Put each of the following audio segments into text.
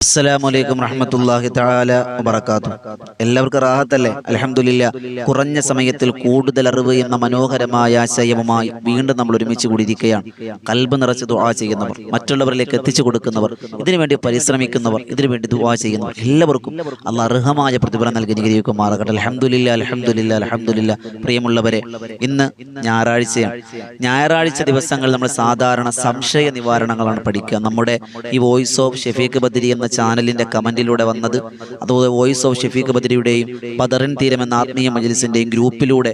അസ്സലാമലൈക്കും റഹ്മത്തുള്ളാഹി തആല വബറകാതുഹു. എല്ലാവർക്കും റാഹത്തല്ലേ? അൽഹംദുലില്ലാഹ്. കുറഞ്ഞ സമയത്തിൽ കൂടുതൽ അറിവ് എന്ന മനോഹരമായ ആശയവുമായി വീണ്ടും നമ്മൾ ഒരുമിച്ച് കൂടിയിരിക്കുകയാണ്. കൽബ് നിറച്ച് ദുആ ചെയ്യുന്നവർ, മറ്റുള്ളവരിലേക്ക് എത്തിച്ചു കൊടുക്കുന്നവർ, ഇതിനുവേണ്ടി പരിശ്രമിക്കുന്നവർ, ഇതിനുവേണ്ടി ദുആ ചെയ്യുന്നവർ എല്ലാവർക്കും അല്ലാഹ് അർഹമായ പ്രതിഫലം നൽകി അനുഗ്രഹിക്കുമാറാകട്ടെ. അൽഹംദുലില്ലാഹ്, അൽഹംദുലില്ലാഹ്, അൽഹംദുലില്ലാഹ്. പ്രിയമുള്ളവരെ, ഇന്ന് ഞായറാഴ്ചയാണ്. ഞായറാഴ്ച ദിവസങ്ങൾ നമ്മൾ സാധാരണ സംശയ നിവാരണങ്ങളാണ് പഠിക്കുക. നമ്മുടെ ഈ വോയിസ് ഓഫ് ഷെഫീഖ് ബദരി എന്ന ചാനലിന്റെ കമന്റിലൂടെ വന്നത്, അതുപോലെ വോയിസ് ഓഫ് ഷെഫീഖ് ബദരിയുടെയും ബദറിൻ തീരം എന്ന ആത്മീയ മജ്ലിസിന്റെയും ഗ്രൂപ്പിലൂടെ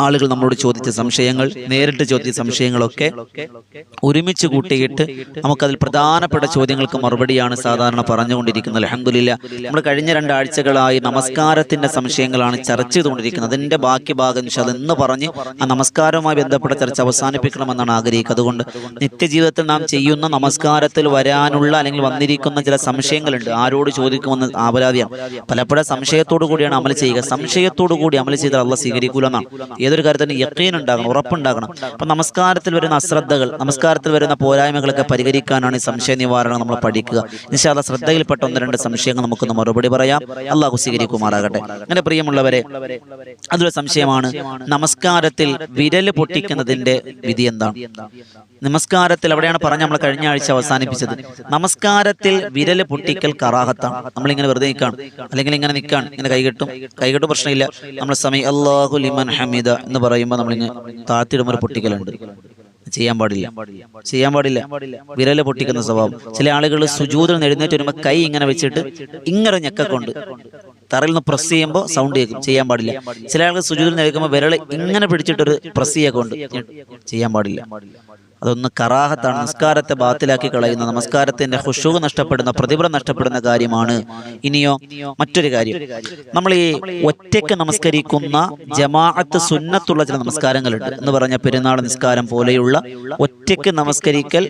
ആളുകൾ നമ്മളോട് ചോദിച്ച സംശയങ്ങൾ, നേരിട്ട് ചോദിച്ച സംശയങ്ങളൊക്കെ ഒരുമിച്ച് കൂട്ടിയിട്ട് നമുക്കതിൽ പ്രധാനപ്പെട്ട ചോദ്യങ്ങൾക്ക് മറുപടിയാണ് സാധാരണ പറഞ്ഞുകൊണ്ടിരിക്കുന്നത്. അൽഹംദുലില്ലാഹ്. നമ്മൾ കഴിഞ്ഞ 2 ആഴ്ചകളായി നമസ്കാരത്തിന്റെ സംശയങ്ങളാണ് ചർച്ച ചെയ്തുകൊണ്ടിരിക്കുന്നത്. അതിന്റെ ബാക്കി ഭാഗം എന്ന് പറഞ്ഞ് ആ നമസ്കാരവുമായി ബന്ധപ്പെട്ട ചർച്ച അവസാനിപ്പിക്കണമെന്നാണ് ആഗ്രഹിക്കുന്നത്. അതുകൊണ്ട് നിത്യജീവിതത്തിൽ നാം ചെയ്യുന്ന നമസ്കാരത്തിൽ വരാനുള്ള അല്ലെങ്കിൽ വന്നിരിക്കുന്ന ചില സംശയങ്ങളുണ്ട്. ആരോട് ചോദിക്കുമെന്ന് ആപരാധിയാണ്. പലപ്പോഴും സംശയത്തോടു കൂടിയാണ് അമൽ ചെയ്യുക. സംശയത്തോടു കൂടി അമൽ ചെയ്താൽ അള്ളാഹ് സ്വീകരിക്കൂല എന്നാണ്. ഏതൊരു കാര്യത്തിന് യഖീൻ ഉണ്ടാകണം, ഉറപ്പുണ്ടാകണം. അപ്പൊ നമസ്കാരത്തിൽ വരുന്ന അശ്രദ്ധകൾ, നമസ്കാരത്തിൽ വരുന്ന പോരായ്മകളൊക്കെ പരിഹരിക്കാനാണ് ഈ സംശയ നിവാരണം നമ്മൾ പഠിക്കുക. ഇൻഷാ അല്ലാഹ് ശ്രദ്ധയിൽപ്പെട്ട 1-2 സംശയങ്ങൾ നമുക്കൊന്ന് മറുപടി പറയാം. അള്ളാഹു സ്വീകരിക്കുമാറാകട്ടെ. അങ്ങനെ പ്രിയമുള്ളവരെ, അതൊരു സംശയമാണ്, നമസ്കാരത്തിൽ വിരൽ പൊട്ടിക്കുന്നതിന്റെ വിധി എന്താണ്? നമസ്കാരത്തിൽ അവിടെയാണ് പറഞ്ഞ നമ്മൾ കഴിഞ്ഞ ആഴ്ച അവസാനിപ്പിച്ചത്. നമസ്കാരത്തിൽ വിരൽ പൊട്ടിക്കൽ കറാഹത്താണ്. നമ്മളിങ്ങനെ വെറുതെ നിൽക്കാണ്, അല്ലെങ്കിൽ ഇങ്ങനെ നിൽക്കാണ്, ഇങ്ങനെ കൈകെട്ടും പ്രശ്നമില്ല. നമ്മൾ സമയ അല്ലാഹു ലിമൻ ഹമീദ എന്ന് പറയുമ്പോൾ നമ്മളിങ്ങനെ താഴ്ത്തിയിടുമ്പോൾ ഒരു പൊട്ടിക്കലുണ്ട്. ചെയ്യാൻ പാടില്ല. വിരല് പൊട്ടിക്കുന്ന സ്വഭാവം. ചില ആളുകൾ സുജൂദിൽ നിന്ന് എഴുന്നേറ്റ് വരുമ്പോൾ കൈ ഇങ്ങനെ വെച്ചിട്ട് ഇങ്ങനെ ഞെക്കൊണ്ട് തറയിൽ നിന്ന് പ്രസ് ചെയ്യുമ്പോൾ സൗണ്ട് കേൾക്കും. ചെയ്യാൻ പാടില്ല. ചില ആളുകൾ സുജൂദിൽ നിന്ന് എടുക്കുമ്പോൾ വിരല് ഇങ്ങനെ പിടിച്ചിട്ടൊരു പ്രസ് ചെയ്യൊണ്ട്. ചെയ്യാൻ പാടില്ല. അതൊന്ന് കറാഹത്താണ്. നമസ്കാരത്തെ ബാത്തിലാക്കി കളയുന്ന, നമസ്കാരത്തിന്റെ ഖുശൂഅ് നഷ്ടപ്പെടുന്ന, പ്രതിഫലം നഷ്ടപ്പെടുന്ന കാര്യമാണ്. ഇനിയോ മറ്റൊരു കാര്യം, നമ്മൾ ഈ ഒറ്റയ്ക്ക് നമസ്കരിക്കുന്ന ജമാഅത്ത് സുന്നത്തുള്ള ചില നമസ്കാരങ്ങളുണ്ട് എന്ന് പറഞ്ഞ പെരുന്നാൾ നിസ്കാരം പോലെയുള്ള ഒറ്റയ്ക്ക് നമസ്കരിക്കൽ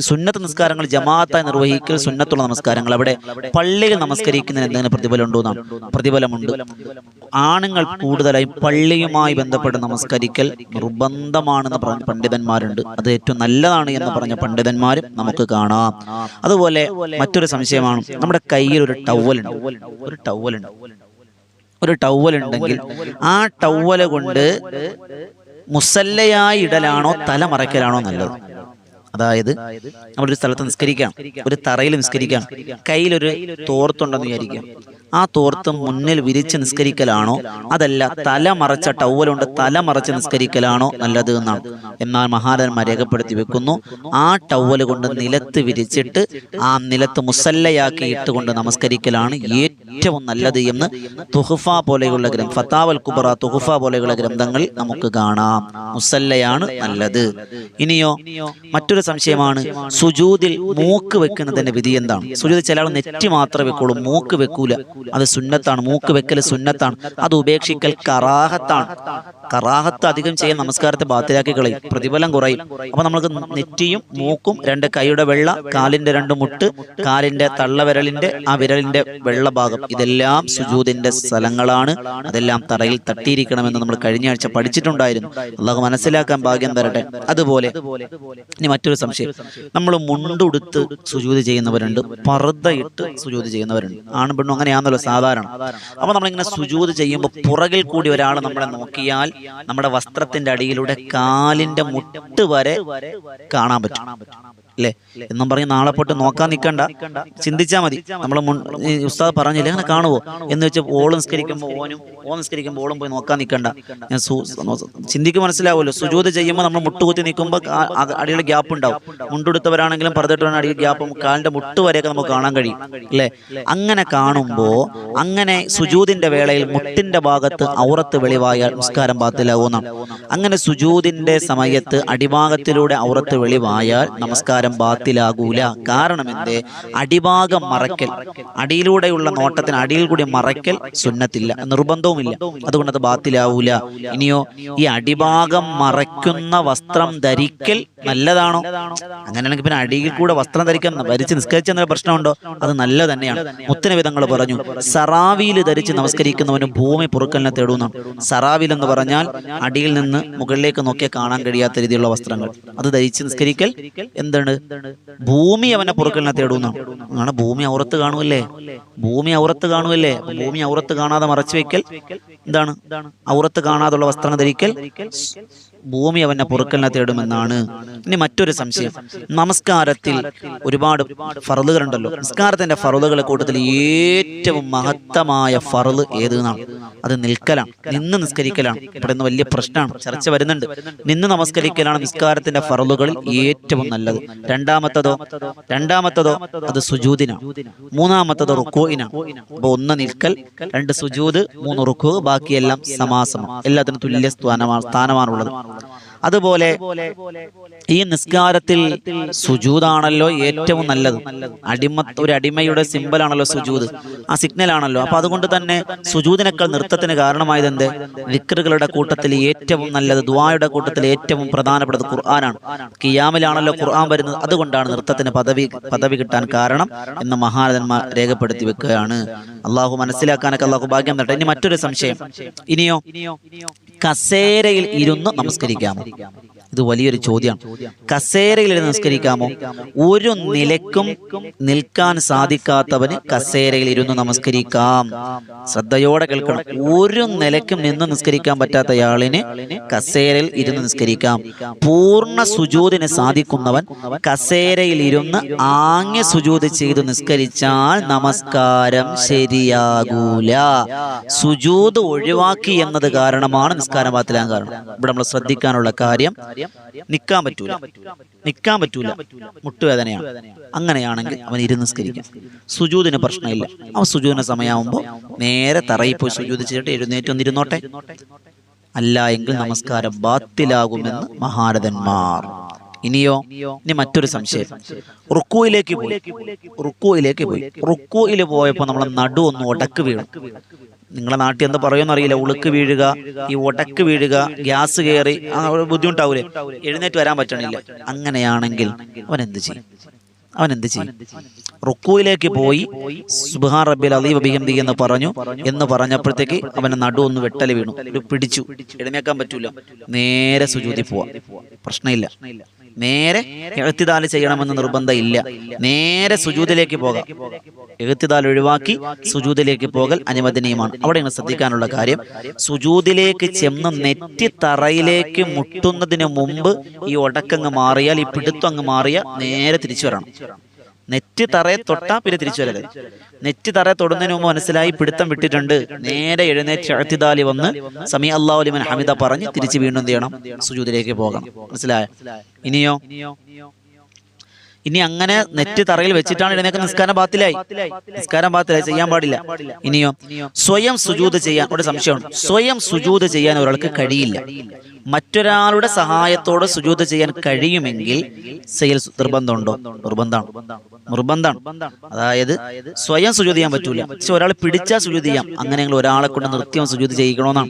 സുന്നത്ത് നിസ്കാരങ്ങൾ ജമാഅത്തായി നിർവഹിക്കൽ സുന്നത്തുള്ള നമസ്കാരങ്ങൾ. അവിടെ പള്ളിയിൽ നമസ്കരിക്കുന്നതിന് എന്തെങ്കിലും പ്രതിഫലം ഉണ്ടോ എന്നാണ്. പ്രതിഫലമുണ്ട്. ആണുങ്ങൾ കൂടുതലായും പള്ളിയുമായി ബന്ധപ്പെട്ട് നമസ്കരിക്കൽ നിർബന്ധമാണെന്ന് പറഞ്ഞ പണ്ഡിതന്മാരുണ്ട്. അത് ഏറ്റവും നല്ലതാണ് എന്ന് പറഞ്ഞ പണ്ഡിതന്മാരും നമുക്ക് കാണാം. അതുപോലെ മറ്റൊരു സംശയമാണ്, നമ്മുടെ കയ്യിൽ ഒരു ടവൽ ഉണ്ടെങ്കിൽ ആ ടവല് കൊണ്ട് മുസല്ലയായി ഇടലാണോ തല മറയ്ക്കലാണോ നല്ലത്? അതായത് നമ്മളൊരു സ്ഥലത്ത് നിസ്കരിക്കാം, ഒരു തറയിൽ നിസ്കരിക്കാം, കയ്യിലൊരു തോർത്തുണ്ടെന്ന് വിചാരിക്കാം. ആ തോർത്ത് മുന്നിൽ വിരിച്ച് നിസ്കരിക്കലാണോ, അതല്ല തല മറച്ച ടവലുകൊണ്ട് തല മറച്ച് നിസ്കരിക്കലാണോ നല്ലത് എന്നാണ്. എന്നാൽ മഹാരന്മാർ രേഖപ്പെടുത്തി വെക്കുന്നു, ആ ടവല് കൊണ്ട് നിലത്ത് വിരിച്ചിട്ട് ആ നിലത്ത് മുസല്ലയാക്കി ഇട്ടുകൊണ്ട് നമസ്കരിക്കലാണ് ഏറ്റവും നല്ലത് എന്ന് തുഹ്ഫ പോലെയുള്ള ഫതാവൽ കുബ്ര, തുഹ്ഫ പോലെയുള്ള ഗ്രന്ഥങ്ങളിൽ നമുക്ക് കാണാം. മുസല്ലയാണ് നല്ലത്. ഇനിയോ മറ്റൊരു സംശയമാണ്, സുജൂദിൽ മൂക്ക് വെക്കുന്നതിന്റെ വിധി എന്താണ്? സുജൂദിൽ ചില ആൾ നെറ്റി മാത്രമേ വെക്കുള്ളൂ, മൂക്ക് വെക്കൂല. അത് സുന്നത്താണ്. മൂക്ക് വെക്കൽ സുന്നത്താണ്. അത് ഉപേക്ഷിക്കൽ കറാഹത്താണ്. കറാഹത്ത് അധികം ചെയ്യാൻ നമസ്കാരത്തെ ബാത്തിലാക്കി കളയും, പ്രതിഫലം കുറയും. അപ്പൊ നമ്മൾക്ക് നെറ്റിയും മൂക്കും, 2 കൈയുടെ വെള്ള, കാലിന്റെ 2 മുട്ട്, കാലിന്റെ തള്ളവിരലിന്റെ ആ വിരലിന്റെ വെള്ള ഭാഗം, ഇതെല്ലാം സുജൂദിന്റെ സ്ഥലങ്ങളാണ്. അതെല്ലാം തറയിൽ തട്ടിയിരിക്കണമെന്ന് നമ്മൾ കഴിഞ്ഞ ആഴ്ച പഠിച്ചിട്ടുണ്ടായിരുന്നു. അള്ളാഹു മനസ്സിലാക്കാൻ ഭാഗ്യം തരട്ടെ. അതുപോലെ ഇനി മറ്റൊരു സംശയം, നമ്മൾ മുണ്ടുടുത്ത് സുജൂദ് ചെയ്യുന്നവരുണ്ട്, പർദ്ദയിട്ട് സുജൂദ് ചെയ്യുന്നവരുണ്ട്. ആണും പെണ്ണും അങ്ങനെയാണല്ലോ സാധാരണ. അപ്പൊ നമ്മളിങ്ങനെ സുജൂദ് ചെയ്യുമ്പോൾ പുറകിൽ കൂടി ഒരാൾ നമ്മളെ നോക്കിയാൽ നമ്മുടെ വസ്ത്രത്തിന്റെ അടിയിലൂടെ കാലിന്റെ മുട്ട് വരെ കാണാൻ പറ്റും അല്ലേ? എന്നും പറഞ്ഞ് നാളെ പോട്ട് നോക്കാൻ നിൽക്കണ്ട, ചിന്തിച്ചാൽ മതി. നമ്മൾ ഉസ്താദ് പറഞ്ഞില്ലേ അങ്ങനെ കാണുവോ എന്ന് വെച്ച് ഓള് നിസ്കരിക്കുമ്പോൾ ഓളും പോയി നോക്കാൻ നിൽക്കണ്ട. ഞാൻ ചിന്തിക്ക് മനസ്സിലാവുമല്ലോ. സുജൂദ് ചെയ്യുമ്പോൾ നമ്മൾ മുട്ടുകുത്തി നിൽക്കുമ്പോൾ അടിയിൽ ഗ്യാപ്പ് ഉണ്ടാവും. മുണ്ടെടുത്തവരാണെങ്കിലും പറഞ്ഞിട്ടാണ് അടിയിൽ ഗ്യാപ്പും കാലിന്റെ മുട്ട് വരെയൊക്കെ നമുക്ക് കാണാൻ കഴിയും അല്ലേ? അങ്ങനെ കാണുമ്പോൾ, അങ്ങനെ സുജൂദിന്റെ വേളയിൽ മുട്ടിന്റെ ഭാഗത്ത് ഔറത്ത് വെളിവായാൽ നിസ്കാരം ബാത്തിലാവുന്നതാണ്. അങ്ങനെ സുജൂദിന്റെ സമയത്ത് അടിഭാഗത്തിലൂടെ ഔറത്ത് വെളിവായാൽ നമസ്കാരം ബാത്തിലാകൂല. കാരണം എന്തേ? അടിഭാഗം മറയ്ക്കൽ, അടിയിലൂടെയുള്ള നോട്ടത്തിന് അടിയിൽ കൂടി മറയ്ക്കൽ സുന്നത്തില്ല, നിർബന്ധവുമില്ല. അതുകൊണ്ട് അത് ബാത്തിലാവൂല. ഇനിയോ ഈ അടിഭാഗം മറയ്ക്കുന്ന വസ്ത്രം ധരിക്കൽ നല്ലതാണോ? അങ്ങനെയാണെങ്കിൽ പിന്നെ അടിയിൽ കൂടെ വസ്ത്രം ധരിക്കാൻ ധരിച്ച് നിസ്കരിച്ചെന്ന പ്രശ്നമുണ്ടോ? അത് നല്ല തന്നെയാണ്. മുത്തനബി തങ്ങൾ പറഞ്ഞു, സറാവിയിൽ ധരിച്ച് നമസ്കരിക്കുന്നവന് ഭൂമി പൊറുക്കലിനെ തേടുന്നു. സറാവിൽ എന്ന് പറഞ്ഞാൽ അടിയിൽ നിന്ന് മുകളിലേക്ക് നോക്കിയാൽ കാണാൻ കഴിയാത്ത രീതിയിലുള്ള വസ്ത്രങ്ങൾ, അത് ധരിച്ച് നിസ്കരിക്കൽ എന്താണ്? ഭൂമി അവനെ പൊറുക്കലിനെ തേടുന്നാണ്. അങ്ങനെ ഭൂമി ഔറത്ത് കാണുമല്ലേ, ഭൂമി ഔറത്ത് കാണുമല്ലേ. ഭൂമി ഔറത്ത് കാണാതെ മറച്ചു വെക്കൽ എന്താണ്? ഔറത്ത് കാണാതുള്ള വസ്ത്രം ധരിക്കൽ ഭൂമി അവനെ പൊറുക്കലിനെ തേടുമെന്നാണ്. ഇനി മറ്റൊരു സംശയം, നമസ്കാരത്തിൽ ഒരുപാട് ഫർളുകളുണ്ടല്ലോ. നിസ്കാരത്തിന്റെ ഫർളുകളെ കൂട്ടത്തിൽ ഏറ്റവും മഹത്തമായ ഫർള് ഏതെന്നാണ്? അത് നിൽക്കലാണ്, നിന്ന് നിസ്കരിക്കലാണ്. ഇവിടെ നിന്ന് വലിയ പ്രശ്നമാണ്, ചർച്ച വരുന്നുണ്ട്. നിന്ന് നമസ്കരിക്കലാണ് നിസ്കാരത്തിന്റെ ഫർളുകളിൽ ഏറ്റവും നല്ലത്. രണ്ടാമത്തതോ അത് സുജൂദിനാണ്. മൂന്നാമത്തത് റുക്കൂഇനാണ്. അപ്പൊ 1 നിൽക്കൽ, 2 സുജൂദ്, 3 റുക്കൂ, ബാക്കിയെല്ലാം സമാസമം, എല്ലാത്തിനും തുല്യ സ്ഥാനമാണുള്ളത്. അതുപോലെ ഈ നിസ്കാരത്തിൽ സുജൂദാണല്ലോ ഏറ്റവും നല്ലത്. ഒരു അടിമയുടെ സിമ്പലാണല്ലോ സുജൂദ്, ആ സിഗ്നലാണല്ലോ. അപ്പൊ അതുകൊണ്ട് തന്നെ സുജൂദിനേക്കാൾ നൃത്തത്തിന് കാരണമായത് എന്ത്? ദിക്റുകളുടെ കൂട്ടത്തിൽ ഏറ്റവും നല്ലത്, ദുആയുടെ കൂട്ടത്തിൽ ഏറ്റവും പ്രധാനപ്പെട്ടത് ഖുർആനാണ്. ഖിയാമിലാണല്ലോ ഖുർആൻ വരുന്നത്. അതുകൊണ്ടാണ് നൃത്തത്തിന് പദവി കിട്ടാൻ കാരണം എന്ന് മഹാരഥന്മാർ രേഖപ്പെടുത്തി വെക്കുകയാണ്. അള്ളാഹു മനസ്സിലാക്കാനൊക്കെ അള്ളാഹു ഭാഗ്യം തരട്ടെ. ഇനി മറ്റൊരു സംശയം, ഇനിയോ കസേരയിൽ ഇരുന്ന് നമസ്കരിക്കാമോ? ഇത് വലിയൊരു ചോദ്യമാണ്. കസേരയിൽ നമസ്കരിക്കാമോ? ഒരു നിലക്കും നിൽക്കാൻ സാധിക്കാത്തവന് കസേരയിൽ ഇരുന്ന് നമസ്കരിക്കാം. ശ്രദ്ധയോടെ കേൾക്കണം. ഒരു നിലക്കും നിന്ന് നിസ്കരിക്കാൻ പറ്റാത്തയാളിന് കസേരയിൽ ഇരുന്ന് നിസ്കരിക്കാം. പൂർണ്ണ സുജൂദിന് സാധിക്കുന്നവൻ കസേരയിൽ ഇരുന്ന് ആംഗ്യ സുജൂദ് ചെയ്ത് നിസ്കരിച്ചാൽ നമസ്കാരം ശരിയാകൂല. സുജൂദ് ഒഴിവാക്കി എന്നത് കാരണമാണ് നിസ്കാരം ബാത്തിലാകാൻ കാരണം. ഇവിടെ നമ്മൾ ശ്രദ്ധിക്കാനുള്ള കാര്യം, നിൽക്കാൻ പറ്റൂല, മുട്ടുവേദനയാണ്. അങ്ങനെയാണെങ്കിൽ അവൻ ഇരുന്ന് നിസ്കരിക്കാം. സുജൂദിന് പ്രശ്നമില്ല. അവൻ സുജൂദിന് സമയമാകുമ്പോൾ നേരെ തറയിൽ പോയി സുജൂദ് ചെയ്തിട്ട് എഴുന്നേറ്റ് വന്നിരുന്നോട്ടെ. അല്ല എങ്കിൽ നമസ്കാരം ബാത്തിലാകുമെന്ന് മഹാരഥന്മാർ. ഇനി മറ്റൊരു സംശയം, റുക്കൂയിലേക്ക് പോയി. റുക്കൂയിൽ പോയപ്പോ നമ്മളെ നടു ഒന്ന് ഒടക്ക് വീഴും. നിങ്ങളെ നാട്ടിൽ എന്താ പറയുമെന്ന് അറിയില്ല. ഉളുക്ക് വീഴുക, ഈ ഒടക്ക് വീഴുക, ഗ്യാസ് കയറി ബുദ്ധിമുട്ടാവൂലേ, എഴുന്നേറ്റ് വരാൻ പറ്റണില്ല. അങ്ങനെയാണെങ്കിൽ അവൻ എന്ത് ചെയ്യും? റുക്കൂയിലേക്ക് പോയി സുബ്ഹാന റബ്ബിൽ അലീ വബിഹംദി എന്ന് പറഞ്ഞപ്പോഴത്തേക്ക് അവന് നടു ഒന്ന് വെട്ടല് വീണു, പിടിച്ചു, എഴുന്നേക്കാൻ പറ്റൂല. നേരെ സുജൂദിൽ പോവാ, പ്രശ്നമില്ല. നേരെ ഇഅ്തിദാൽ ചെയ്യണമെന്ന് നിർബന്ധം ഇല്ല. നേരെ സുജൂദിലേക്ക് പോകാം. ഇഅ്തിദാൽ ഒഴിവാക്കി സുജൂദിലേക്ക് പോകൽ അനുവദനീയമാണ്. അവിടെയാണ് ശ്രദ്ധിക്കാനുള്ള കാര്യം, സുജൂദിലേക്ക് ചെന്ന് നെറ്റി തറയിലേക്ക് മുട്ടുന്നതിന് മുമ്പ് ഈ ഒടക്കങ്ങ് മാറിയാൽ, ഈ പിടുത്തം അങ്ങ് മാറിയാൽ നേരെ തിരിച്ചു വരണം. നെറ്റ് തറയെ തൊട്ടാ പിന്നെ തിരിച്ചു വരരുത്. നെറ്റ് തറയെ തൊടുന്നതിന് മുമ്പ് മനസ്സിലായി പിടുത്തം വിട്ടിട്ടുണ്ട്, നേരെ എഴുന്നേറ്റ് ഇഅ്തിദാലി വന്ന് സമീ അല്ലാഹു ലിമൻ ഹമിദ പറഞ്ഞ് തിരിച്ച് വീണ്ടും എന്ത് ചെയ്യണം? സുജൂദിലേക്ക് പോകണം. മനസ്സിലായോ? ഇനി അങ്ങനെ നെറ്റ് തറയിൽ വെച്ചിട്ടാണ് എഴുന്നേക്ക്, നിസ്കാരം ബാത്തിലായി, ചെയ്യാൻ പാടില്ല. ഇനിയോ സ്വയം സുജൂദ് ചെയ്യാൻ ഒരു സംശയമുണ്ട്. സ്വയം സുജൂദ് ചെയ്യാൻ ഒരാൾക്ക് കഴിയില്ല. മറ്റൊരാളുടെ സഹായത്തോടെ സുജൂദ് ചെയ്യാൻ കഴിയുമെങ്കിൽ ചെയ്യൽ നിർബന്ധമുണ്ടോ? നിർബന്ധമാണ്. അതായത് സ്വയം സുജൂദ് ചെയ്യാൻ പറ്റൂല, പക്ഷെ ഒരാൾ പിടിച്ചാൽ സുജൂദ് ചെയ്യാം. അങ്ങനെയെങ്കിൽ ഒരാളെ കൊണ്ട് നൃത്യം സുജൂദ് ചെയ്യിക്കണമെന്നാണ്.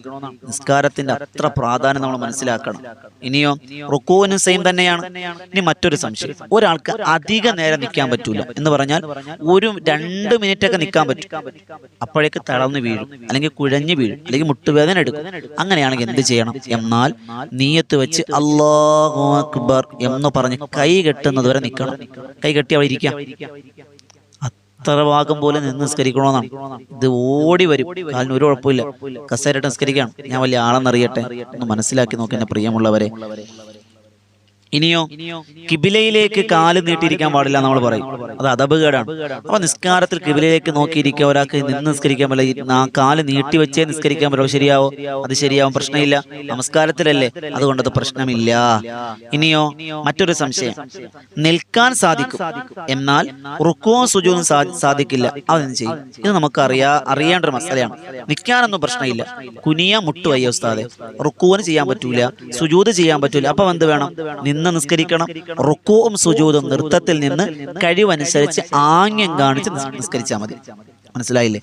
നിസ്കാരത്തിന്റെ അത്ര പ്രാധാന്യം നമ്മൾ മനസ്സിലാക്കണം. ഇനിയോ റുക്കൂവിനും സെയിം തന്നെയാണ്. ഇനി മറ്റൊരു സംശയം, ഒരാൾക്ക് അധിക നേരം നിൽക്കാൻ പറ്റൂല എന്ന് പറഞ്ഞാൽ ഒരു 2 മിനിറ്റൊക്കെ നിൽക്കാൻ പറ്റും. അപ്പോഴേക്ക് തളർന്നു വീഴും, അല്ലെങ്കിൽ കുഴഞ്ഞു വീഴും, അല്ലെങ്കിൽ മുട്ടുവേദന എടുക്കും. അങ്ങനെയാണെങ്കിൽ എന്ത് ചെയ്യണം? എന്നാൽ നിയ്യത്ത് വെച്ച് അല്ലാഹു അക്ബർ എന്ന് പറഞ്ഞ് കൈ കെട്ടുന്നത് വരെ നിൽക്കണം. കൈ കെട്ടി അവിടെ ഇരിക്കാം. അത്ര ഭാഗം പോലെ നിന്ന് നിസ്കരിക്കണമെന്നാണ്. ഇത് ഓടി വരും, കാലിന് ഒരു കുഴപ്പമില്ല. കസേരയിട്ട് നിസ്കരിക്കാം. ഞാൻ വലിയ ആളെന്നറിയട്ടെ ഒന്ന് മനസ്സിലാക്കി നോക്കി എന്നെ പ്രിയമുള്ളവരെ. ഇനിയോ കിബിലയിലേക്ക് കാല് നീട്ടിയിരിക്കാൻ പാടില്ല നമ്മൾ പറയും, അത് അദബുകേടാണ്. അപ്പൊ നിസ്കാരത്തിൽ കിബിലയിലേക്ക് നോക്കിയിരിക്കുക, ഒരാൾക്ക് നിന്ന് നിസ്കരിക്കാൻ പറ്റില്ല, ആ കാല് നീട്ടി വെച്ചേ നിസ്കരിക്കാൻ പറ്റുമോ? ശരിയാവോ? അത് ശരിയാവും, പ്രശ്നമില്ല. നമസ്കാരത്തിലല്ലേ, അതുകൊണ്ട് അത് പ്രശ്നമില്ല. ഇനിയോ മറ്റൊരു സംശയം, നിൽക്കാൻ സാധിക്കും എന്നാൽ റുക്കുവും സുജൂദും സാധിക്കില്ല, അതെന്ത് ചെയ്യും? ഇത് നമുക്ക് അറിയേണ്ട ഒരു മസലയാണ്. നിൽക്കാനൊന്നും പ്രശ്നമില്ല, കുനിയ മുട്ടുവയ്യ ഉസ്താദെ, റുക്കുവിന് ചെയ്യാൻ പറ്റൂല, സുജൂദ് ചെയ്യാൻ പറ്റൂല. അപ്പൊ എന്ത് വേണം? നിന്ന് നിസ്കരിക്കണം. റുക്കൂഉം സുജൂദും നൃത്തത്തിൽ നിന്ന് കഴിവനുസരിച്ച് ആംഗ്യം കാണിച്ച് നിസ്കരിച്ചാൽ മതി. മനസ്സിലായില്ലേ?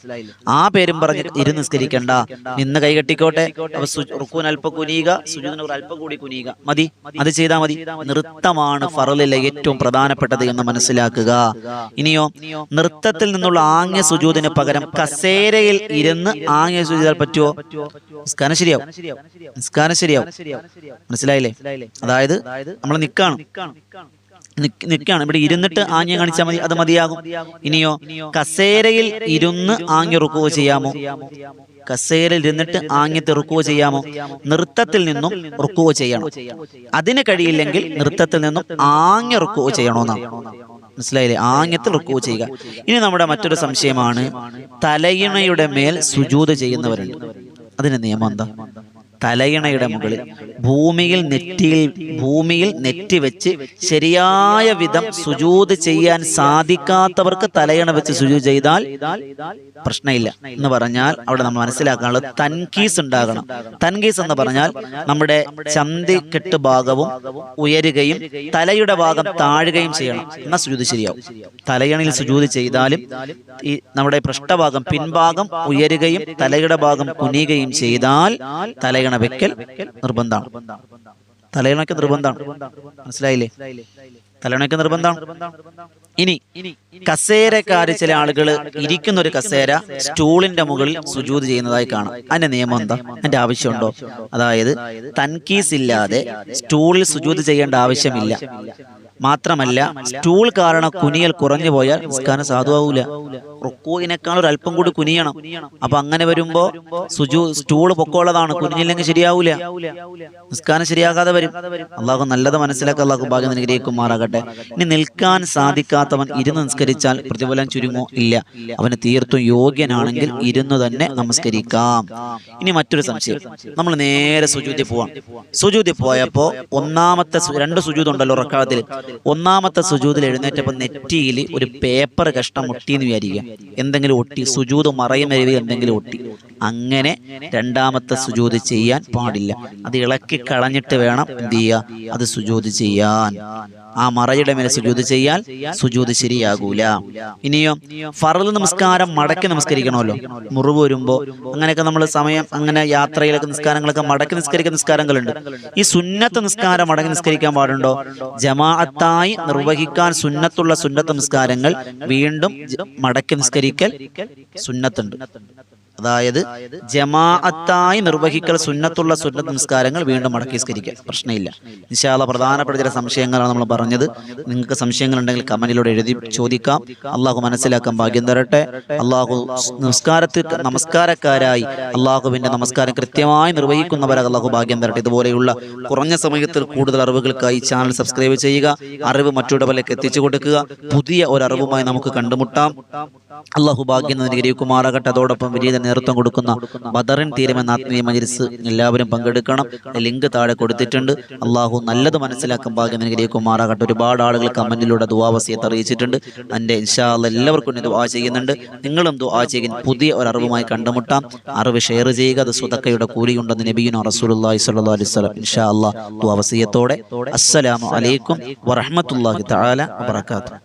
ആ പേരും പറഞ്ഞ് ഇരുന്ന് നിസ്കരിക്കണ്ട, നിന്ന് കൈകെട്ടിക്കോട്ടെ. അപ്പൊ റുക്കൂന് അല്പം കുനിയുക, സുജൂദിന് അല്പം കൂടി കുനിയുക, മതി. അത് ചെയ്താൽ മതി. നൃത്തമാണ് ഫറലിലെ ഏറ്റവും പ്രധാനപ്പെട്ടത് എന്ന് മനസ്സിലാക്കുക. ഇനിയോ നൃത്തത്തിൽ നിന്നുള്ള ആംഗ്യ സുജൂദിന് പകരം കസേരയിൽ ഇരുന്ന് ആംഗ്യ സുജൂദ് ചെയ്താൽ പറ്റുമോ? നിസ്കാരം ശരിയാവും. മനസ്സിലായില്ലേ? അതായത് നമ്മൾ നിൽക്കണം, നിൽക്കുകയാണ്. ഇവിടെ ഇരുന്നിട്ട് ആംഗ്യം കാണിച്ചാൽ മതി, അത് മതിയാകും. ഇനിയോ കസേരയിൽ ഇരുന്ന് ആംഗ്യ റുക്കൂ ചെയ്യാമോ? കസേരയിൽ ഇരുന്നിട്ട് ആംഗ്യത്തെ റുക്കൂ ചെയ്യാമോ? നൃത്തത്തിൽ നിന്നും റുക്കൂ ചെയ്യണം. അതിന് കഴിയില്ലെങ്കിൽ നൃത്തത്തിൽ നിന്നും ആംഗ്യ റുക്കൂ ചെയ്യണമെന്നാണ്. മനസ്സിലായില്ലേ? ആംഗ്യത്തിൽ റുക്കൂ ചെയ്യുക. ഇനി നമ്മുടെ മറ്റൊരു സംശയമാണ്, തലയിണയുടെ മേൽ സുജൂദ് ചെയ്യുന്നവരുണ്ട്. അതിന് നിയമം എന്താ? തലയിണയുടെ മുകളിൽ ഭൂമിയിൽ നെറ്റി വെച്ച് ശരിയായ വിധം സുജൂദ് ചെയ്യാൻ സാധിക്കാത്തവർക്ക് തലയിണ വെച്ച് സുജൂദ് ചെയ്താൽ പ്രശ്നമില്ല എന്ന് പറഞ്ഞാൽ അവിടെ നമ്മൾ മനസ്സിലാക്കാനുള്ളത് തൻകീസ് ഉണ്ടാകണം. തൻകീസ് എന്ന് പറഞ്ഞാൽ നമ്മുടെ ചന്തിക്കെട്ട് ഭാഗവും ഉയരുകയും തലയുടെ ഭാഗം താഴുകയും ചെയ്യണം. എന്നാൽ സുജൂദ് ശരിയാവും. തലയിണയിൽ സുജൂദ് ചെയ്താലും ഈ നമ്മുടെ പൃഷ്ഠഭാഗം പിൻഭാഗം ഉയരുകയും തലയുടെ ഭാഗം കുനിയുകയും ചെയ്താൽ തലയിണ വെക്കൽ നിർബന്ധമാണ്. തലയിണയ്ക്ക് നിർബന്ധമാണ്. മനസ്സിലായില്ലേ? തലയിണയ്ക്ക് നിർബന്ധമാണ്. ഇനി കസേരക്കാര് ചില ആളുകൾ ഇരിക്കുന്ന ഒരു കസേര സ്റ്റൂളിന്റെ മുകളിൽ സുജൂദ് ചെയ്യുന്നതായി കാണാം. അതിന്റെ നിയമം എന്താ? അതിന്റെ ആവശ്യമുണ്ടോ? അതായത് തൻകീസ് ഇല്ലാതെ സ്റ്റൂളിൽ സുജൂദ് ചെയ്യേണ്ട ആവശ്യമില്ല. മാത്രമല്ല സ്റ്റൂൾ കാരണം കുനിയൽ കുറഞ്ഞു പോയാൽ നിസ്കാരം സാധുവാകൂല. റുക്കൂഇനേക്കാൾ ഒരു അല്പം കൂടി കുനിയണം. അപ്പൊ അങ്ങനെ വരുമ്പോ സ്റ്റൂൾ പൊക്കമുള്ളതാണ്, കുനിഞ്ഞില്ലെങ്കിൽ ശരിയാവൂല, നിസ്കാരം ശരിയാകാതെ വരും. അള്ളാഹു നല്ലത് മനസ്സിലാക്കി അള്ളാഹു ഭാഗ്യം അനുഗ്രഹിക്കുമാറാകട്ടെ. ഇനി നിൽക്കാൻ സാധിക്കാത്തവൻ ഇരുന്ന് നിസ്കരിച്ചാൽ പ്രതിഫലം ചുരുങ്ങോ? ഇല്ല. അവന് തീർത്തും യോഗ്യനാണെങ്കിൽ ഇരുന്നു തന്നെ നമസ്കരിക്കാം. ഇനി മറ്റൊരു സംശയം, നമ്മൾ നേരെ സുജൂദിൽ പോവാം. സുജൂദിൽ പോയപ്പോ ഒന്നാമത്തെ 2 സുജൂദ് ഉണ്ടല്ലോ റക്അത്തിൽ. ഒന്നാമത്തെ സുജൂദിൽ എഴുന്നേറ്റപ്പോൾ നെറ്റിയിൽ ഒരു പേപ്പർ കഷ്ണം ഒട്ടിയെന്ന് വിചാരിക്കുക, എന്തെങ്കിലും ഒട്ടി, സുജൂദ് മറയുമരുവി എന്തെങ്കിലും ഒട്ടി. അങ്ങനെ രണ്ടാമത്തെ സുജൂദ് ചെയ്യാൻ പാടില്ല. അത് ഇളക്കി കളഞ്ഞിട്ട് വേണം എന്ത് ചെയ്യുക? അത് സുജൂദ് ചെയ്യാൻ. ആ മറയുടെ മേലെ സുജൂദ് ചെയ്യാൻ സുജൂദ് ശരിയാകൂല. ഇനിയോ ഫർള് നമസ്കാരം മടക്കി നമസ്കരിക്കണമല്ലോ. മുറിവ് വരുമ്പോ അങ്ങനെയൊക്കെ നമ്മൾ സമയം അങ്ങനെ യാത്രയിലൊക്കെ നിസ്കാരങ്ങളൊക്കെ മടക്കി നിസ്കരിക്കുന്ന നിസ്കാരങ്ങളുണ്ട്. ഈ സുന്നത്ത് നിസ്കാരം മടക്കി നിസ്കരിക്കാൻ പാടുണ്ടോ? ജമാഅത്തായി നിർവഹിക്കാൻ സുന്നത്തുള്ള സുന്നത്ത് നിസ്കാരങ്ങൾ വീണ്ടും മടക്കി നിസ്കരിക്കൽ സുന്നത്തുണ്ട്. അതായത് ജമാഅത്തായി നിർവഹിക്കൽ സുന്നത്തുള്ള സുന്നത്ത് നിസ്കാരങ്ങൾ വീണ്ടും മടക്കി നിസ്കരിക്കുക, പ്രശ്നമില്ല. ഇൻഷാ അല്ലാഹ് പ്രധാനപ്പെട്ട ചില സംശയങ്ങളാണ് നമ്മൾ പറഞ്ഞത്. നിങ്ങൾക്ക് സംശയങ്ങൾ ഉണ്ടെങ്കിൽ കമന്റിലൂടെ എഴുതി ചോദിക്കാം. അള്ളാഹു മനസ്സിലാക്കാൻ ഭാഗ്യം തരട്ടെ. അള്ളാഹു നമസ്കാരക്കാരായി അള്ളാഹുവിന്റെ നമസ്കാരം കൃത്യമായി നിർവഹിക്കുന്നവരെ അള്ളാഹു ഭാഗ്യം തരട്ടെ. ഇതുപോലെയുള്ള കുറഞ്ഞ സമയത്തിൽ കൂടുതൽ അറിവുകൾക്കായി ചാനൽ സബ്സ്ക്രൈബ് ചെയ്യുക. അറിവ് മറ്റുള്ളവരിലേക്ക് എത്തിച്ചു കൊടുക്കുക. പുതിയ ഒരു അറിവുമായി നമുക്ക് കണ്ടുമുട്ടാം. അള്ളാഹു ഭാഗ്യം അനുഗ്രഹിക്കുമാറാകട്ടെ. അതോടൊപ്പം വലിയ നേതൃത്വം കൊടുക്കുന്ന ബദറിൻ തീരുമെന്ന ആത്മീയ മജ്‌ലിസ് എല്ലാവരും പങ്കെടുക്കണം. ലിങ്ക് താഴെ കൊടുത്തിട്ടുണ്ട്. അള്ളാഹു നല്ലത് മനസ്സിലാക്കാൻ ഭാഗ്യം അനുഗ്രഹിക്കുമാറാകട്ടെ. ഒരുപാട് ആളുകൾ കമന്റിലൂടെ ദുആ വസിയത്ത് അറിയിച്ചിട്ടുണ്ട്. എൻ്റെ ഇൻഷാ അല്ലാഹ് എല്ലാവർക്കും ദുആ ചെയ്യുന്നുണ്ട്. നിങ്ങളും ദുആ ചെയ്യുക. പുതിയ ഒരു അറിവുമായി കണ്ടുമുട്ടാം. അറിവ് ഷെയർ ചെയ്യുക. അത് സ്വതക്കയുടെ കൂലിയുണ്ടെന്ന് നബിയുനാ റസൂലുള്ളാഹി സ്വല്ലല്ലാഹു അലൈഹി വസല്ലം. ഇൻഷാ അല്ലാഹ് ദുആ വസിയത്തോടെ അസ്സലാമു അലൈക്കും വറഹ്മത്തുള്ളാഹി തആല വബറകാതുഹു.